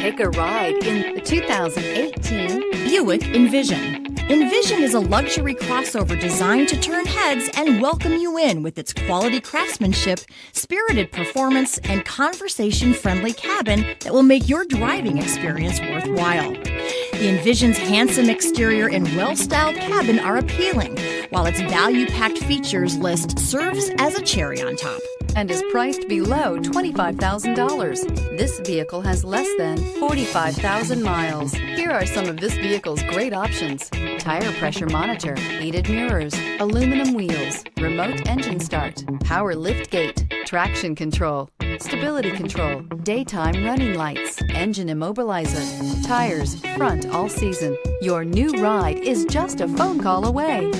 Take a ride in the 2018 Buick Envision. Envision is a luxury crossover designed to turn heads and welcome you in with its quality craftsmanship, spirited performance, and conversation-friendly cabin that will make your driving experience worthwhile. The Envision's handsome exterior and well-styled cabin are appealing, while its value-packed features list serves as a cherry on top. and is priced below $25,000. This vehicle has less than 45,000 miles. Here are some of this vehicle's great options: tire pressure monitor, heated mirrors, aluminum wheels, remote engine start, power lift gate, traction control, stability control, daytime running lights, engine immobilizer, tires front all season. Your new ride is just a phone call away.